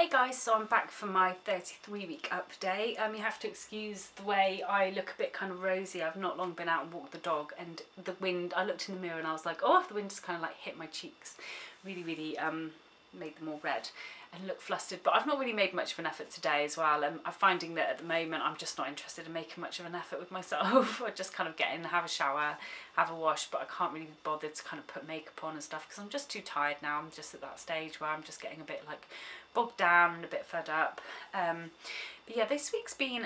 Hey guys, so I'm back for my 33-week update. You have to excuse the way I look a bit kind of rosy. I've not long been out and walked the dog, and the wind, I looked in the mirror and I was like, oh, the wind just kind of like hit my cheeks. Really made them all red and look flustered. But I've not really made much of an effort today as well. I'm finding that at the moment I'm just not interested in making much of an effort with myself. I just kind of get in, have a shower, have a wash, but I can't really be bothered to kind of put makeup on and stuff because I'm just too tired now. I'm just at that stage where I'm just getting a bit like bogged down and a bit fed up. But yeah, this week's been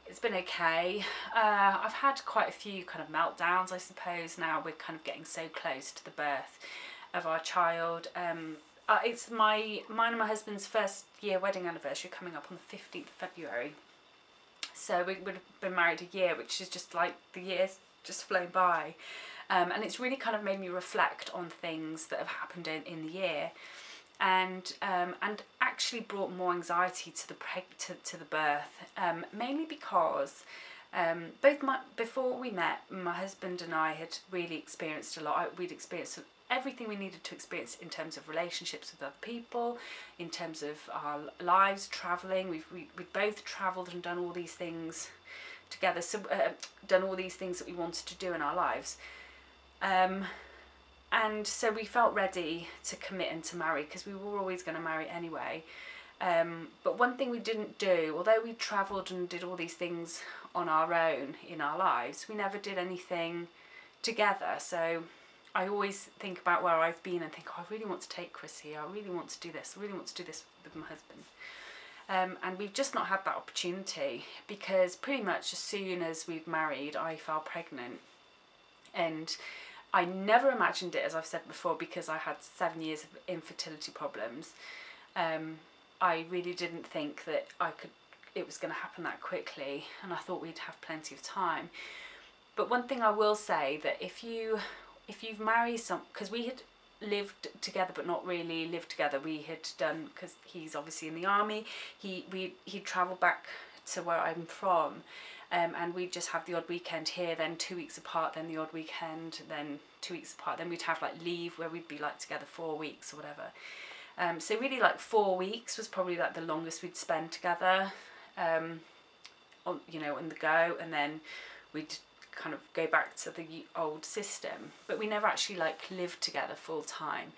it's been okay. I've had quite a few kind of meltdowns, I suppose. Now we're kind of getting so close to the birth of our child. It's mine and my husband's first year wedding anniversary coming up on the 15th of February. So we would have been married a year, which is just like the years just flown by. And it's really kind of made me reflect on things that have happened in the year. And actually brought more anxiety to the birth, mainly because before we met, my husband and I had really experienced a lot. We'd experienced everything we needed to experience in terms of relationships with other people, in terms of our lives, travelling. We both travelled and done all these things together. So done all these things that we wanted to do in our lives. And so we felt ready to commit and to marry because we were always going to marry anyway. But one thing we didn't do, although we travelled and did all these things on our own in our lives, we never did anything together. So I always think about where I've been and think, oh, I really want to take Chris here. I really want to do this. I really want to do this with my husband. And we've just not had that opportunity because pretty much as soon as we'd married, I fell pregnant. And I never imagined it, as I've said before, because I had 7 years of infertility problems. I really didn't think that it was going to happen that quickly, and I thought we'd have plenty of time. But one thing I will say, that if you've married because we had lived together but not really lived together. We had done, because he's obviously in the army, he'd travelled back to where I'm from. And we'd just have the odd weekend here, then 2 weeks apart, then the odd weekend, then 2 weeks apart. Then we'd have like leave where we'd be like together 4 weeks or whatever. So really like 4 weeks was probably like the longest we'd spend together, on the go, and then we'd kind of go back to the old system. But we never actually like lived together full time.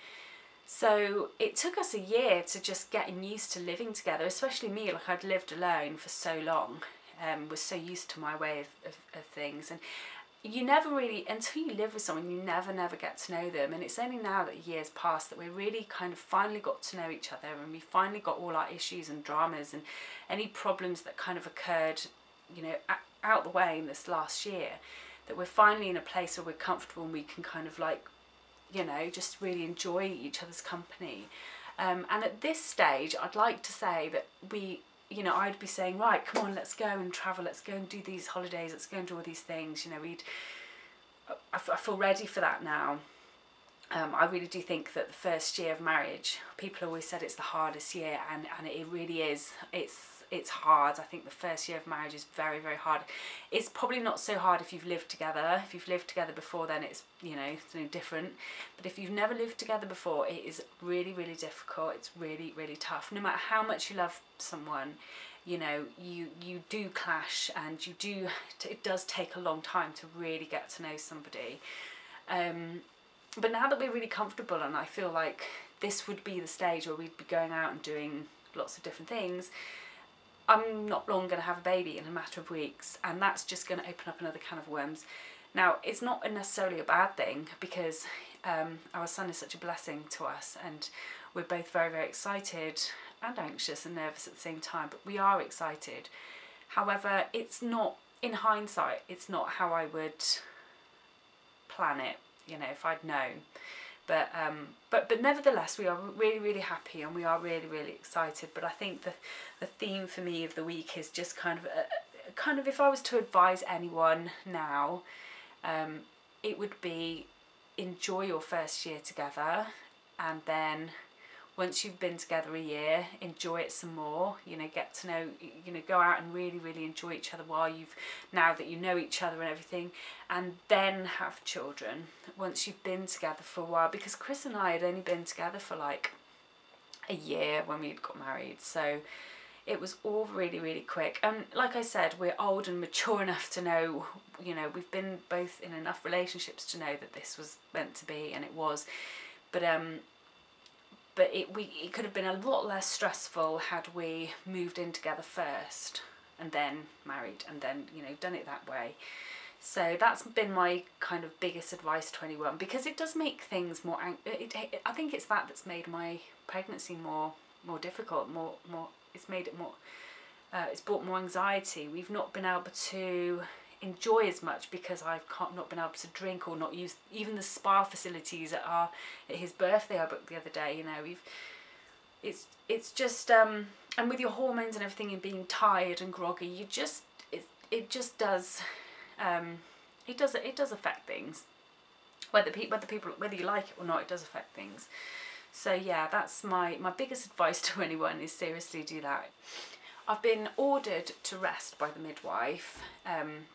So it took us a year to just getting used to living together, especially me. Like I'd lived alone for so long. Was so used to my way of things, and you never really, until you live with someone, you never get to know them. And it's only now that years past that we really kind of finally got to know each other, and we finally got all our issues and dramas and any problems that kind of occurred, out the way in this last year, that we're finally in a place where we're comfortable and we can kind of like, just really enjoy each other's company. And at this stage, I'd like to say that I'd be saying, right, come on, let's go and travel, let's go and do these holidays, let's go and do all these things. I feel ready for that now. I really do think that the first year of marriage, people always said it's the hardest year, and it really is. It's hard. I think the first year of marriage is very, very hard. It's probably not so hard if you've lived together. If you've lived together before, then it's it's no different. But if you've never lived together before, it is really, really difficult. It's really, really tough. No matter how much you love someone, you do clash, and it does take a long time to really get to know somebody. But now that we're really comfortable, and I feel like this would be the stage where we'd be going out and doing lots of different things, I'm not long going to have a baby in a matter of weeks, and that's just going to open up another can of worms. Now, it's not necessarily a bad thing, because our son is such a blessing to us, and we're both very, very excited and anxious and nervous at the same time, but we are excited. However, it's not, in hindsight, it's not how I would plan it, if I'd known. But nevertheless, we are really, really happy, and we are really, really excited. But I think the theme for me of the week is just kind of if I was to advise anyone now, it would be enjoy your first year together, and then once you've been together a year, enjoy it some more, get to know, go out and really, really enjoy each other now that you know each other and everything, and then have children once you've been together for a while. Because Chris and I had only been together for like a year when we got married. So it was all really, really quick. And like I said, we're old and mature enough to know, you know, we've been both in enough relationships to know that this was meant to be, and it was. But it could have been a lot less stressful had we moved in together first and then married and then, you know, done it that way. So that's been my kind of biggest advice to anyone, because it does make things more. I think it's that's made my pregnancy more difficult. It's made it more. It's brought more anxiety. We've not been able to enjoy as much because I've not been able to drink or not use even the spa facilities at his birthday I booked the other day. You know, it's just and with your hormones and everything and being tired and groggy, it just does. It does affect things, whether you like it or not. It does affect things. So yeah, that's my biggest advice to anyone, is seriously do that. I've been ordered to rest by the midwife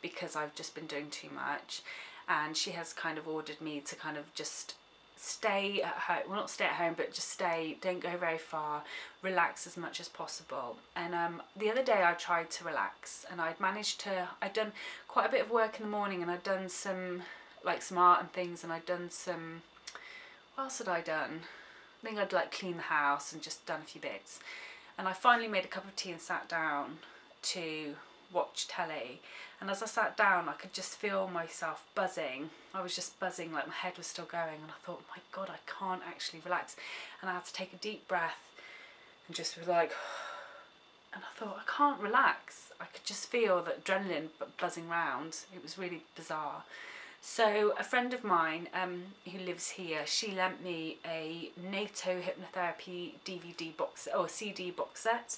because I've just been doing too much, and she has kind of ordered me to kind of just stay at home. Well, not stay at home, but just stay, don't go very far, relax as much as possible. And the other day I tried to relax, and I'd done quite a bit of work in the morning, and I'd done some art and things, and I'd done some, what else had I done? I think I'd like cleaned the house and just done a few bits. And I finally made a cup of tea and sat down to watch telly. And as I sat down, I could just feel myself buzzing. I was just buzzing, like my head was still going. And I thought, my God, I can't actually relax. And I had to take a deep breath and just be like, and I thought, I can't relax. I could just feel that adrenaline buzzing round. It was really bizarre. So a friend of mine who lives here, she lent me a NATO hypnotherapy DVD box or CD box set,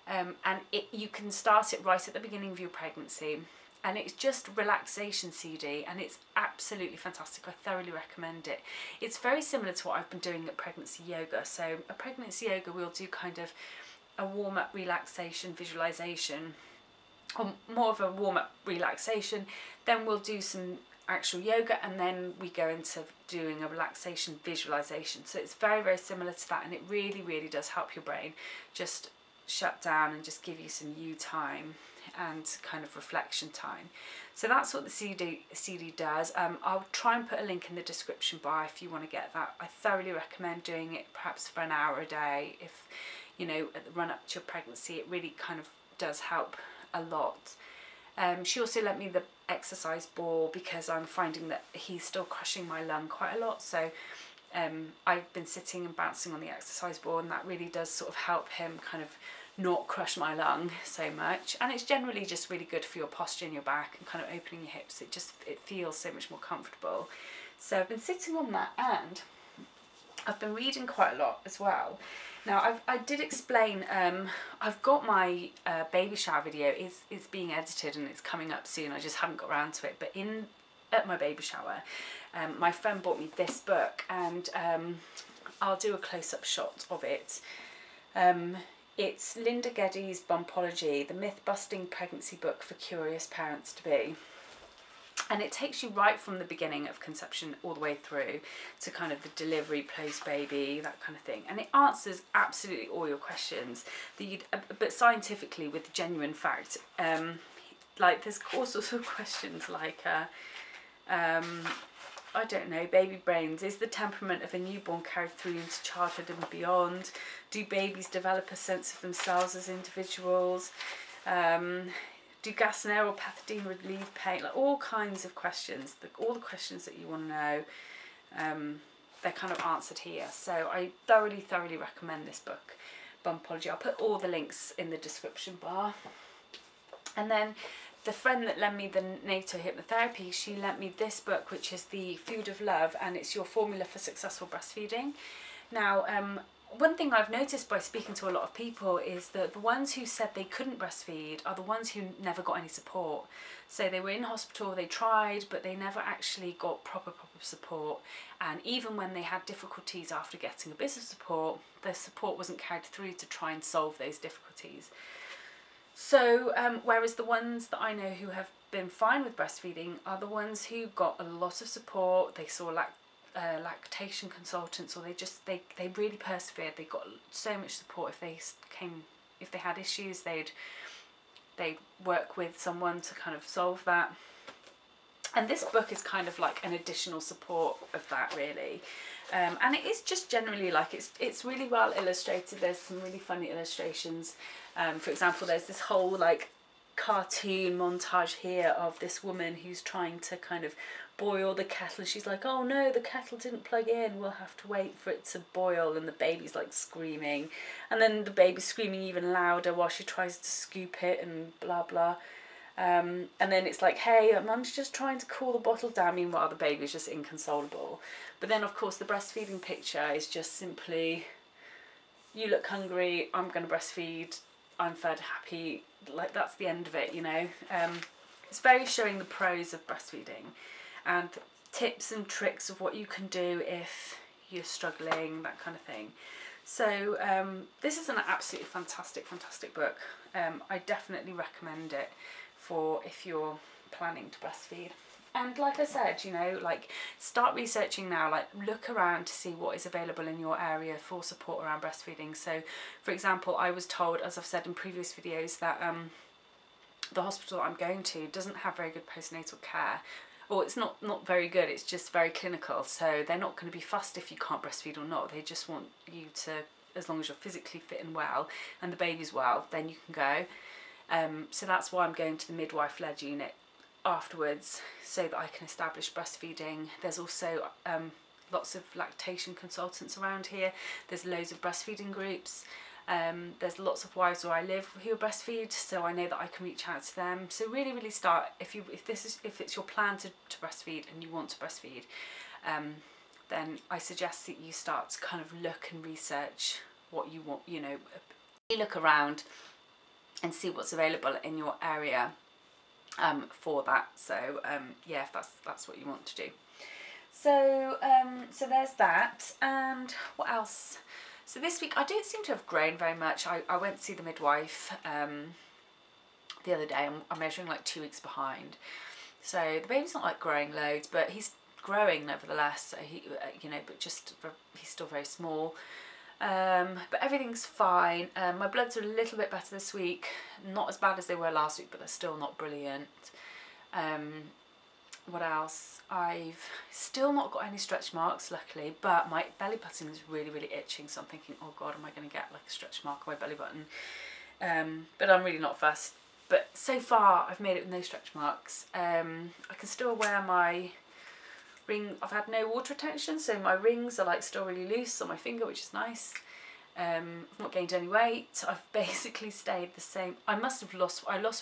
and you can start it right at the beginning of your pregnancy, and it's just relaxation CD, and it's absolutely fantastic. I thoroughly recommend it. It's very similar to what I've been doing at pregnancy yoga. So a pregnancy yoga, we'll do kind of a warm-up relaxation visualization, or more of a warm-up relaxation, then we'll do some actual yoga, and then we go into doing a relaxation visualization. So it's very, very similar to that, and it really, really does help your brain just shut down and just give you some you time and kind of reflection time. So that's what the CD does. I'll try and put a link in the description bar if you want to get that. I thoroughly recommend doing it perhaps for an hour a day. If, you know, at the run up to your pregnancy, it really kind of does help a lot. She also lent me the exercise ball because I'm finding that he's still crushing my lung quite a lot. So I've been sitting and bouncing on the exercise ball, and that really does sort of help him kind of not crush my lung so much. And it's generally just really good for your posture in your back and kind of opening your hips. It feels so much more comfortable. So I've been sitting on that, and I've been reading quite a lot as well. Now, I did explain, I've got my baby shower video, it's being edited and it's coming up soon. I just haven't got around to it. But at my baby shower, my friend bought me this book, and I'll do a close-up shot of it. It's Linda Geddes' Bumpology, the myth-busting pregnancy book for curious parents to be. And it takes you right from the beginning of conception all the way through to kind of the delivery, post-baby, that kind of thing. And it answers absolutely all your questions, but scientifically with genuine fact. Like there's all sorts of questions like, I don't know, baby brains. Is the temperament of a newborn carried through into childhood and beyond? Do babies develop a sense of themselves as individuals? Do gas and air or pethidine relieve pain? Like all kinds of questions, all the questions that you want to know, they're kind of answered here. So I thoroughly, thoroughly recommend this book, Bumpology. I'll put all the links in the description bar. And then the friend that lent me the NATO hypnotherapy, she lent me this book, which is The Food of Love, and it's your formula for successful breastfeeding. Now, one thing I've noticed by speaking to a lot of people is that the ones who said they couldn't breastfeed are the ones who never got any support. So they were in hospital, they tried, but they never actually got proper support. And even when they had difficulties after getting a bit of support, the support wasn't carried through to try and solve those difficulties. So whereas the ones that I know who have been fine with breastfeeding are the ones who got a lot of support, they saw lactation consultants, or they really persevered. They got so much support. If they had issues, they'd work with someone to kind of solve that. And this book is kind of like an additional support of that, really. And it is just generally like, it's really well illustrated. There's some really funny illustrations. For example, there's this whole like cartoon montage here of this woman who's trying to kind of boil the kettle. She's like, oh no, the kettle didn't plug in, we'll have to wait for it to boil. And the baby's like screaming, and then the baby's screaming even louder while she tries to scoop it and blah blah. And then it's like, hey, mum's just trying to cool the bottle down, meanwhile the baby's just inconsolable. But then of course the breastfeeding picture is just simply, you look hungry, I'm going to breastfeed, I'm fed, happy, like that's the end of it, you know. It's very showing the pros of breastfeeding and tips and tricks of what you can do if you're struggling, that kind of thing. So this is an absolutely fantastic book. I definitely recommend it for if you're planning to breastfeed. And like I said, you know, like start researching now, like look around to see what is available in your area for support around breastfeeding. So for example, I was told, as I've said in previous videos, that the hospital I'm going to doesn't have very good postnatal care. Or it's not very good, it's just very clinical. So they're not going to be fussed if you can't breastfeed or not. They just want you to, as long as you're physically fit and well and the baby's well, then you can go. So that's why I'm going to the midwife-led unit afterwards, so that I can establish breastfeeding. There's also lots of lactation consultants around here. There's loads of breastfeeding groups. There's lots of wives where I live who breastfeed, so I know that I can reach out to them. So really start, if it's your plan to breastfeed and you want to breastfeed, then I suggest that you start to kind of look and research what you want, you know, you look around and see what's available in your area for that. So yeah, if that's what you want to do. So so there's that. And what else? So this week I don't seem to have grown very much. I went to see the midwife the other day. I'm measuring like 2 weeks behind. So the baby's not like growing loads, but he's growing nevertheless. So he, you know, but just he's still very small. But everything's fine. My bloods are a little bit better this week. Not as bad as they were last week, but they're still not brilliant. What else? I've still not got any stretch marks, luckily, but my belly button is really itching, so I'm thinking, oh god, am I going to get like a stretch mark on my belly button? But I'm really not fussed. But so far I've made it with no stretch marks. I can still wear my ring. I've had no water retention, so my rings are like still really loose on my finger, which is nice. I've not gained any weight. I've basically stayed the same. I lost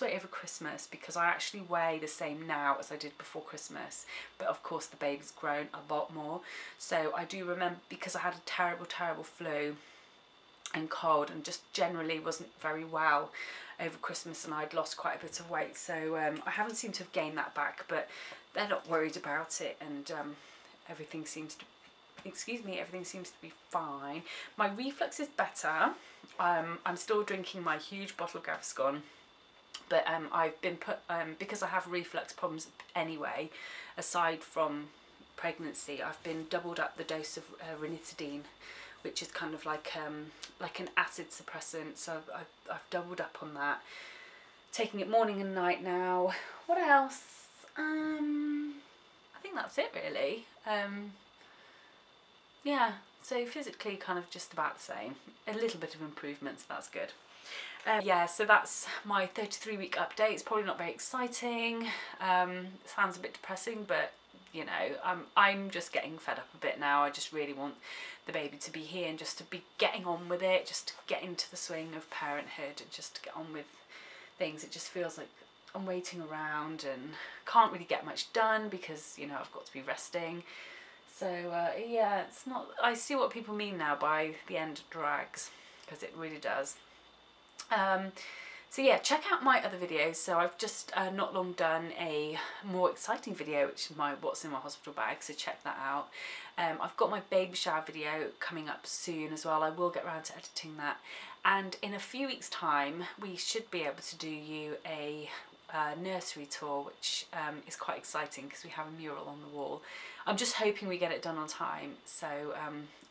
weight over Christmas because I actually weigh the same now as I did before Christmas. But of course the baby's grown a lot more. So I do remember, because I had a terrible flu and cold and just generally wasn't very well over Christmas, and I'd lost quite a bit of weight. So I haven't seemed to have gained that back, but they're not worried about it, and everything seems to be fine. My reflux is better. I'm still drinking my huge bottle of Gaviscon, but I've been put, because I have reflux problems anyway, aside from pregnancy, I've been doubled up the dose of ranitidine, which is kind of like an acid suppressant. So I've doubled up on that, taking it morning and night now. What else? I think that's it really. Yeah, so physically kind of just about the same. A little bit of improvement, so that's good. Yeah, so that's my 33-week update. It's probably not very exciting. It sounds a bit depressing, but you know, I'm just getting fed up a bit now. I just really want the baby to be here and just to be getting on with it, just to get into the swing of parenthood and just to get on with things. It just feels like I'm waiting around and can't really get much done because, you know, I've got to be resting. So yeah, it's not, I see what people mean now by the end drags, because it really does. So yeah, check out my other videos. So I've just not long done a more exciting video, which is my what's in my hospital bag, so check that out. I've got my baby shower video coming up soon as well. I will get around to editing that, and in a few weeks time we should be able to do you a nursery tour, which is quite exciting because we have a mural on the wall. I'm just hoping we get it done on time, so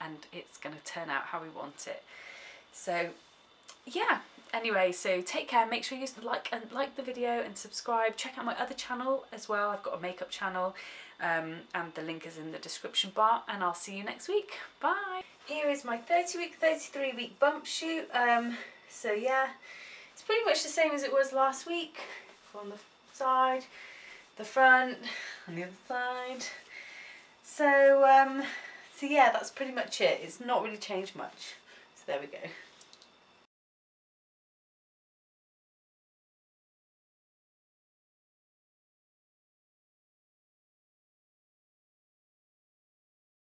and it's going to turn out how we want it. So yeah, anyway, so take care, make sure you like the video and subscribe. Check out my other channel as well. I've got a makeup channel, and the link is in the description bar, and I'll see you next week. Bye. Here is my 30-week, 33-week bump shoot. So yeah, it's pretty much the same as it was last week. On the side, the front, on the other side. So so yeah, that's pretty much it. It's not really changed much. So there we go.